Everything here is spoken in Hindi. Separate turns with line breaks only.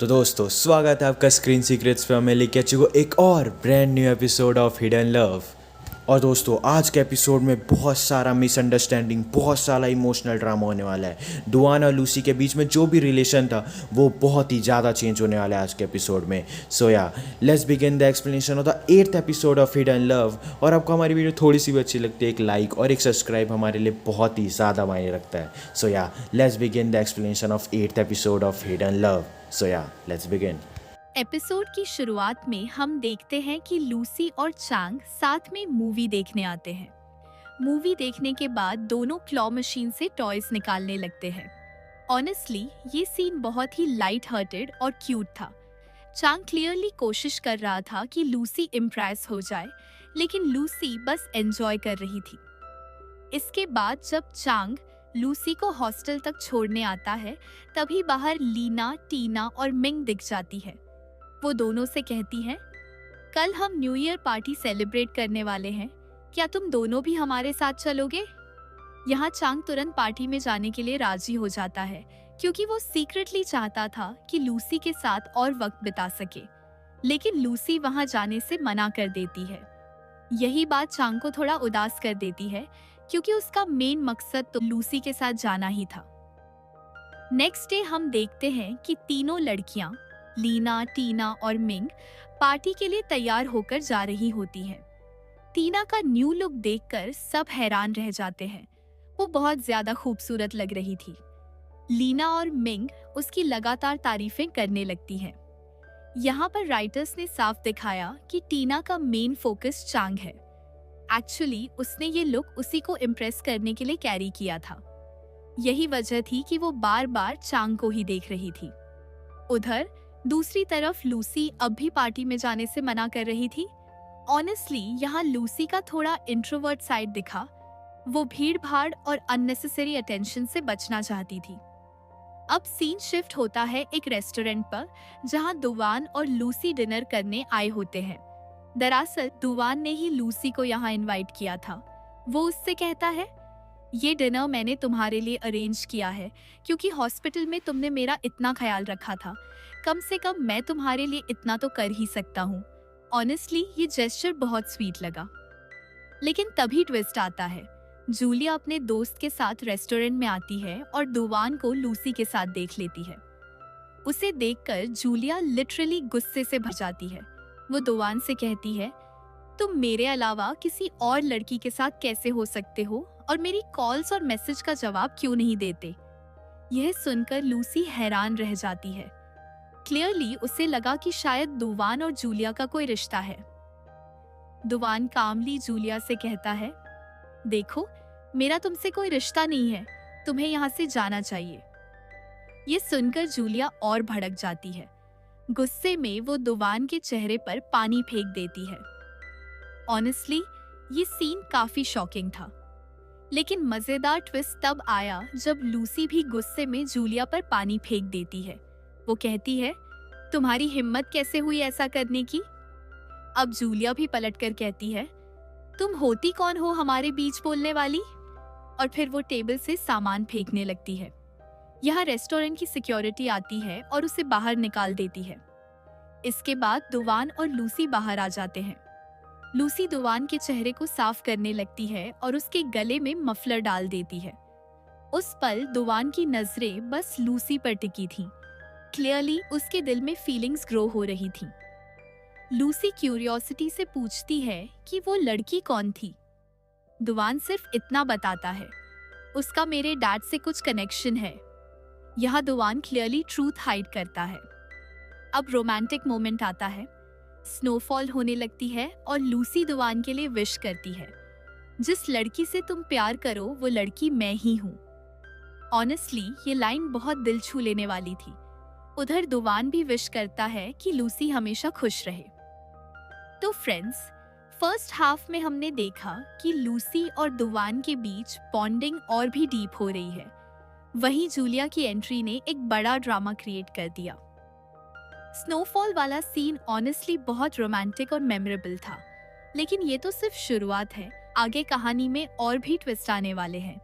तो दोस्तों स्वागत है आपका स्क्रीन सीक्रेट्स पे। मैं लेके आ चुका हूँ एक और brand new episode of hidden love. और दोस्तों आज के एपिसोड में बहुत सारा मिसअंडरस्टैंडिंग, बहुत सारा इमोशनल ड्रामा होने वाला है। डुआन और लूसी के बीच में जो भी रिलेशन था वो बहुत ही ज़्यादा चेंज होने वाला है आज के एपिसोड में। सो yeah let's begin the explanation of the 8th episode of hidden love. और आपको हमारी वीडियो थोड़ी सी भी अच्छी लगती है, एक लाइक और एक सब्सक्राइब हमारे लिए बहुत ही ज़्यादा मायने रखता है। So yeah let's begin the explanation of 8th episode of hidden love. So yeah let's begin.
Episode की शुरुआत में हम देखते हैं कि लूसी और चांग साथ में मूवी देखने आते हैं। मूवी देखने के बाद दोनों क्लॉ मशीन से टॉयज निकालने लगते हैं। ऑनेस्टली ये सीन बहुत ही लाइट हार्टेड और क्यूट था। चांग क्लियरली कोशिश कर रहा था कि लूसी इम्प्रेस हो जाए, लेकिन लूसी बस एंजॉय कर रही थी। इसके बाद जब चांग लूसी को हॉस्टल तक छोड़ने आता है, तभी बाहर लीना, टीना और मिंग दिख जाती है। वो दोनों से कहती है, कल हम न्यू ईयर पार्टी सेलिब्रेट करने वाले हैं, क्या तुम दोनों भी हमारे साथ चलोगे? यहाँ चांग तुरंत पार्टी में जाने के लिए राजी हो जाता है, क्योंकि वो सीक्रेटली चाहता था कि लूसी के साथ और वक्त बिता सके। लेकिन लूसी वहाँ जाने से मना कर देती है। यही बात चांग को थोड़ा उदास कर देती है, क्योंकि उसका मेन मकसद तो लूसी के साथ जाना ही था। नेक्स्ट डे हम देखते हैं कि तीनों लड़कियां लीना, टीना और मिंग पार्टी के लिए तैयार होकर जा रही होती हैं। टीना का न्यू लुक देखकर सब हैरान रह जाते हैं। वो बहुत ज्यादा खूबसूरत लग रही थी। लीना और मिंग उसकी लगातार तारीफें करने लगती हैं। यहाँ पर राइटर्स ने साफ दिखाया कि टीना का मेन फोकस चांग है। एक्चुअली उसने ये लुक उसी को इम्प्रेस करने के लिए कैरी किया था। यही वजह थी कि वो बार बार चांग को ही देख रही थी। उधर दूसरी तरफ लूसी अब भी पार्टी में जाने से मना कर रही थी। ऑनेस्टली यहाँ लूसी का थोड़ा इंट्रोवर्ट साइड दिखा। वो भीड़ भाड़ और अननेसेसरी अटेंशन से बचना चाहती थी। अब सीन शिफ्ट होता है एक रेस्टोरेंट पर, जहाँ दुवान और लूसी डिनर करने आए होते हैं। दरअसल दुवान ने ही लूसी को यहाँ इनवाइट किया था। वो उससे कहता है, ये डिनर मैंने तुम्हारे लिए अरेंज किया है, क्योंकि हॉस्पिटल में तुमने मेरा इतना ख्याल रखा था। कम से कम मैं तुम्हारे लिए इतना तो कर ही सकता हूँ। ऑनेस्टली ये जेस्चर बहुत स्वीट लगा। लेकिन तभी ट्विस्ट आता है। जूलिया अपने दोस्त के साथ रेस्टोरेंट में आती है और दुवान को लूसी के साथ देख लेती है। उसे देखकर जूलिया लिटरली गुस्से से भर जाती है। वो दुवान से कहती है, तुम मेरे अलावा किसी और लड़की के साथ कैसे हो सकते हो, और मेरी कॉल्स और मैसेज का जवाब क्यों नहीं देते? यह सुनकर लूसी हैरान रह जाती है। क्लियरली उसे लगा कि शायद दुवान और जूलिया का कोई रिश्ता है। दुवान कामली जूलिया से कहता है, देखो मेरा तुमसे कोई रिश्ता नहीं है, तुम्हें यहाँ से जाना चाहिए। ये सुनकर जूलिया और भड़क जाती है। गुस्से में वो दुवान के चेहरे पर पानी फेंक देती है। ऑनेस्टली ये सीन काफी शॉकिंग था। लेकिन मजेदार ट्विस्ट तब आया जब लूसी भी गुस्से में जूलिया पर पानी फेंक देती है। वो कहती है, तुम्हारी हिम्मत कैसे हुई ऐसा करने की? अब जूलिया भी पलटकर कहती है, तुम होती कौन हो हमारे बीच बोलने वाली? और फिर वो टेबल से सामान फेंकने लगती है। यहाँ रेस्टोरेंट की सिक्योरिटी आती है और उसे बाहर निकाल देती है। इसके बाद दुवान और लूसी बाहर आ जाते हैं। लूसी दुवान के चेहरे को साफ करने लगती है और उसके गले में मफलर डाल देती है। उस पल दुवान की नजरें बस लूसी पर टिकी थीं। क्लियरली उसके दिल में फीलिंग्स ग्रो हो रही थीं। लूसी क्यूरियोसिटी से पूछती है कि वो लड़की कौन थी। दुवान सिर्फ इतना बताता है, उसका मेरे डैड से कुछ कनेक्शन है। यहाँ दुवान क्लियरली ट्रूथ हाइड करता है। अब रोमांटिक मोमेंट आता है। स्नोफॉल होने लगती है और लूसी दुवान के लिए विश करती है, जिस लड़की से तुम प्यार करो वो लड़की मैं ही हूँ। ऑनेस्टली ये लाइन बहुत दिल छू लेने वाली थी। उधर दुवान भी विश करता है कि लूसी हमेशा खुश रहे। तो फ्रेंड्स, फर्स्ट हाफ में हमने देखा कि लूसी और दुवान के बीच बॉन्डिंग और भी डीप हो रही है। वहीं जूलिया की एंट्री ने एक बड़ा ड्रामा क्रिएट कर दिया। स्नोफॉल वाला सीन ऑनेस्टली बहुत रोमांटिक और मेमोरेबल था। लेकिन ये तो सिर्फ शुरुआत है, आगे कहानी में और भी ट्विस्ट आने वाले हैं।